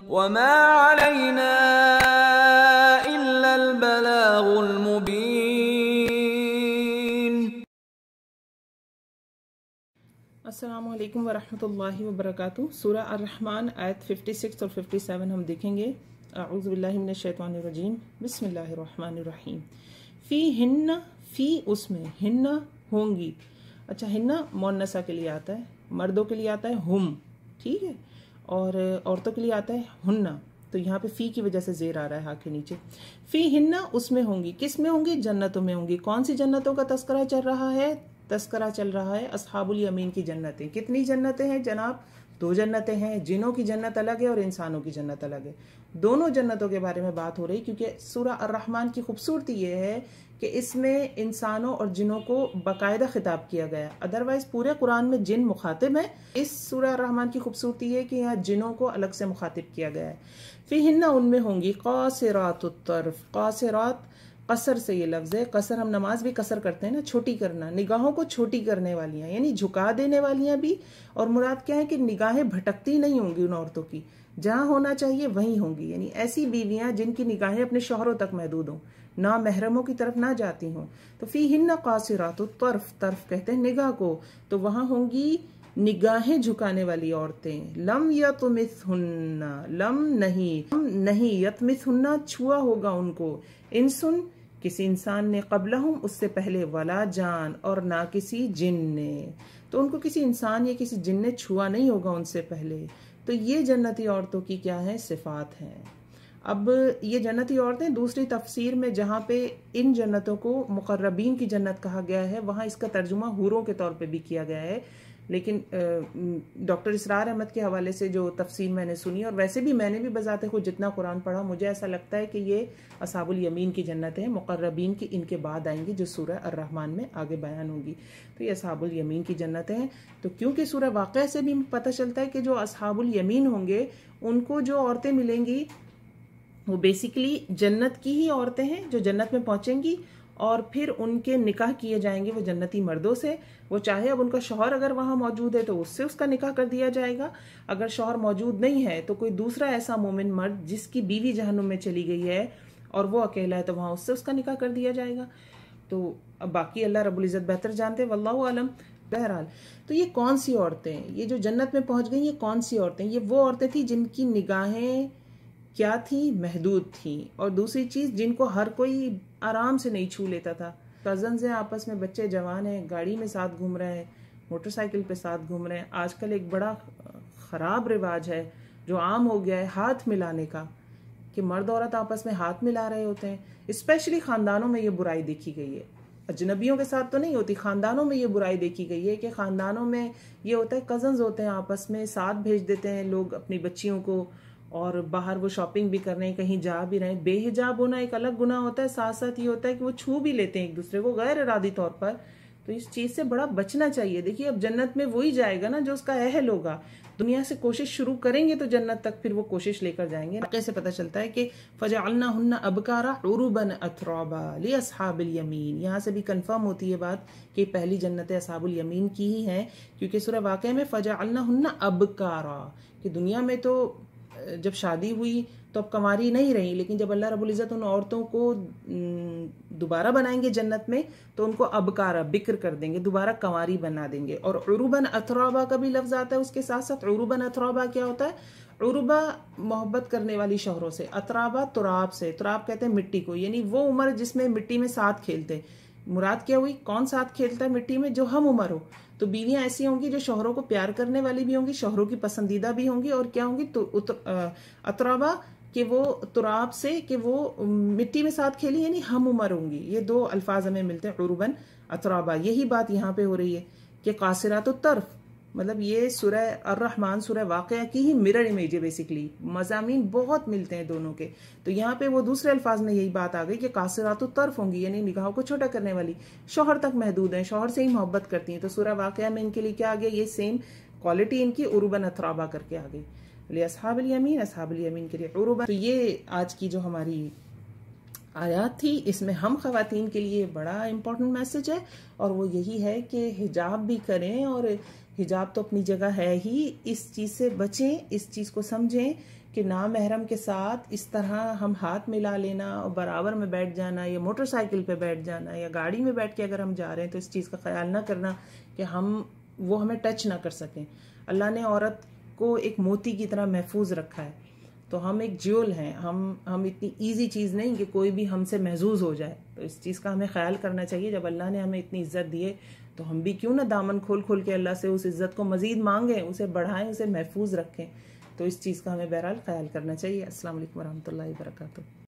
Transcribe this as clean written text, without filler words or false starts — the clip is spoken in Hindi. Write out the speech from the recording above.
वमा अलैना इल्लल बलागुल मुबीन। अस्सलामु अलैकुम वरहमतुल्लाहि वबरकातुहू। सूरह अर्रहमान आयत 56 और 57 हम देखेंगे। अऊज़ु बिल्लाहि मिनश शैतानिर रजीम, बिस्मिल्लाहिर रहमानिर रहीम। फ़ी हिन्ना, फ़ी उसमें, हिन्ना होंगी। अच्छा, हिन्ना मुअन्नसा के लिए आता है, मर्दों के लिए आता है हुम, ठीक है, और औरतों के लिए आता है हुन्ना। तो यहाँ पे फ़ी की वजह से ज़ेर आ रहा है हा के नीचे। फ़ी हिन्ना उसमें होंगी, किस में होंगी? जन्नतों में होंगी। कौन सी जन्नतों का तस्करा चल रहा है? तस्करा चल रहा है अस्हाबुल यमीन की जन्नतें। कितनी जन्नतें हैं जनाब? 2 जन्नतें हैं। जिनों की जन्नत अलग है और इंसानों की जन्नत अलग है। दोनों जन्नतों के बारे में बात हो रही, क्योंकि सूरह अर्रहमान की खूबसूरती ये है कि इसमें इंसानों और जिनों को बाकायदा खिताब किया गया। अदरवाइज पूरे कुरान में जिन मुखातिब है। इस सूरह अर्रहमान की खूबसूरती है कि यहाँ जिनों को अलग से मुखातिब किया गया है। फ़ीहिन्ना उनमें होंगी क़ासिरातुत तर्फ़। क़ासिरात कसर से ये लफ्ज़ है। कसर हम नमाज भी कसर करते हैं ना, छोटी करना, निगाहों को छोटी करने वालियाँ, यानी झुका देने वालियाँ भी। और मुराद क्या है कि निगाहें भटकती नहीं होंगी उन औरतों की, जहाँ होना चाहिए वहीं होंगी। यानी ऐसी बीवियाँ जिनकी निगाहें अपने शौहरों तक महदूद हों, ना महरमों की तरफ ना जाती हों। तो फ़ीहिन्ना क़ासिरातुत तर्फ़, तर्फ़ कहते हैं निगाह को, तो वहाँ होंगी निगाहें झुकाने वाली औरतें। लम यतमिसहुन्ना, लम नहीं, यतमिसहुन्ना छुआ होगा उनको, इंसुन किसी इंसान ने, क़ब्लहुम उससे पहले, वला जान और ना किसी जिन ने। तो उनको किसी इंसान या किसी जिन ने छुआ नहीं होगा उनसे पहले। तो ये जन्नती औरतों की क्या है? सिफात हैं। अब ये जन्नती औरतें दूसरी तफसीर में जहाँ पे इन जन्नतों को मुक़र्रबीन की जन्नत कहा गया है, वहाँ इसका तर्जुमा हूरों के तौर पे भी किया गया है। लेकिन डॉक्टर इसरार अहमद के हवाले से जो तफसीर मैंने सुनी, और वैसे भी मैंने भी बजाते खुद जितना कुरान पढ़ा, मुझे ऐसा लगता है कि ये अस्हाबुल यमीन की जन्नत है, मुक़र्रबीन की इनके बाद आएंगी जो सूरह अर्रहमान में आगे बयान होगी। तो ये अस्हाबुल यमीन की जन्नत है। तो क्योंकि सूरह वाक़या से भी पता चलता है कि जो अस्हाबुल यमीन होंगे उनको जो औरतें मिलेंगी वो बेसिकली जन्नत की ही औरतें हैं जो जन्नत में पहुंचेंगी, और फिर उनके निकाह किए जाएंगे वो जन्नती मर्दों से। वो चाहे अब उनका शौहर अगर वहाँ मौजूद है तो उससे उसका निकाह कर दिया जाएगा। अगर शौहर मौजूद नहीं है तो कोई दूसरा ऐसा मोमिन मर्द जिसकी बीवी जहन्नुम में चली गई है और वो अकेला है, तो वहाँ उससे उसका निकाह कर दिया जाएगा। तो अब बाकी अल्लाह रब्बुल इज़्ज़त बेहतर जानते हैं, वल्लाहु आलम। बहरहाल, तो ये कौन सी औरतें, ये जो जन्नत में पहुँच गई, ये कौन सी औरतें? ये वो औरतें थी जिनकी निगाहें क्या थी? महदूद थी। और दूसरी चीज़, जिनको हर कोई आराम से नहीं छू लेता था। कज़न्स हैं आपस में, बच्चे जवान हैं, गाड़ी में साथ घूम रहे हैं, मोटरसाइकिल पे साथ घूम रहे हैं। आजकल एक बड़ा ख़राब रिवाज है जो आम हो गया है, हाथ मिलाने का, कि मर्द औरत आपस में हाथ मिला रहे होते हैं। स्पेशली ख़ानदानों में ये बुराई देखी गई है। अजनबियों के साथ तो नहीं होती, ख़ानदानों में ये बुराई देखी गई है कि ख़ानदानों में ये होता है, कज़न्स होते हैं आपस में, साथ भेज देते हैं लोग अपनी बच्चियों को, और बाहर वो शॉपिंग भी कर रहे हैं, कहीं जा भी रहे हैं। बेहिजाब होना एक अलग गुनाह होता है, साथ साथ ये होता है कि वो छू भी लेते हैं एक दूसरे को गैर इरादी तौर पर। तो इस चीज़ से बड़ा बचना चाहिए। देखिए, अब जन्नत में वही जाएगा ना जो उसका अहल होगा। दुनिया से कोशिश शुरू करेंगे तो जन्नत तक फिर वो कोशिश लेकर जाएंगे। कैसे पता चलता है कि फजअलनाहुन्ना अबकारा उरुबन अतराबा लिअस्हाबिल यमीन। यहाँ से भी कंफर्म होती है बात कि पहली जन्नतें अस्हाबुल यमीन की ही हैं, क्योंकि सूरह वाक़या में फजअलनाहुन्ना अबकारा, कि दुनिया में तो जब शादी हुई तो अब कंवारी नहीं रही, लेकिन जब अल्लाह रब्बुल इज़्ज़त उन औरतों को दोबारा बनाएंगे जन्नत में तो उनको अबकारा, बिक्र कर देंगे, दोबारा कंवारी बना देंगे। और उरुबन अतराबा का भी लफ्ज़ आता है उसके साथ साथ। उरुबन अतराबा क्या होता है? उरुबा मोहब्बत करने वाली शौहरों से, अतराबा तुराब से। तुराब कहते हैं मिट्टी को, यानी वो उम्र जिसमें मिट्टी में साथ खेलते। मुराद क्या हुई? कौन साथ खेलता है मिट्टी में? जो हम उम्र हो। तो बीवियां ऐसी होंगी जो शौहरों को प्यार करने वाली भी होंगी, शौहरों की पसंदीदा भी होंगी, और क्या होंगी? तो अतराबा, कि वो तुराब से, कि वो मिट्टी में साथ खेली, यानी हम उम्र होंगी। ये दो अल्फाज हमें मिलते हैं, उरुबन अतराबा। यही बात यहाँ पे हो रही है कि कासिरातुत तर्फ, मतलब ये सूरह अर्रहमान, सूरह वाक़या की ही मिरर इमेज है बेसिकली। मज़ामीन बहुत मिलते हैं दोनों के। तो यहाँ पे वो दूसरे अल्फाज में यही बात आ गई कि कासिरातुत तर्फ होंगी, यानी निगाहों को छोटा करने वाली, शौहर तक महदूद हैं, शौहर से ही मोहब्बत करती हैं। तो सूरह वाक़या में इनके लिए क्या आ गया? ये सेम क्वालिटी इनकी उरुबन अतराबा करके आ गई। लिअस्हाबिल यमीन, अस्हाबुल यमीन के लिए उरुबन। तो ये आज की जो हमारी आयात थी, इसमें हम ख़वातीन के लिए बड़ा इम्पोर्टेंट मैसेज है, और वो यही है कि हिजाब भी करें, और हिजाब तो अपनी जगह है ही, इस चीज़ से बचें, इस चीज़ को समझें कि नामहरम के साथ इस तरह हम हाथ मिला लेना और बराबर में बैठ जाना, या मोटरसाइकिल पे बैठ जाना, या गाड़ी में बैठ के अगर हम जा रहे हैं तो इस चीज़ का ख्याल ना करना कि वो हमें टच ना कर सकें। अल्लाह ने औरत को एक मोती की तरह महफूज रखा है, तो हम एक ज्वेल हैं, हम इतनी ईजी चीज़ नहीं कि कोई भी हमसे महजूज हो जाए। तो इस चीज़ का हमें ख्याल करना चाहिए। जब अल्लाह ने हमें इतनी इज्जत दी है तो हम भी क्यों ना दामन खोल खोल के अल्लाह से उस इज़्ज़त को मज़ीद मांगें, उसे बढ़ाएं, उसे महफूज रखें। तो इस चीज़ का हमें बहरहाल ख्याल करना चाहिए। अस्सलाम वालेकुम वरहमतुल्लाहि वबरकातुहू।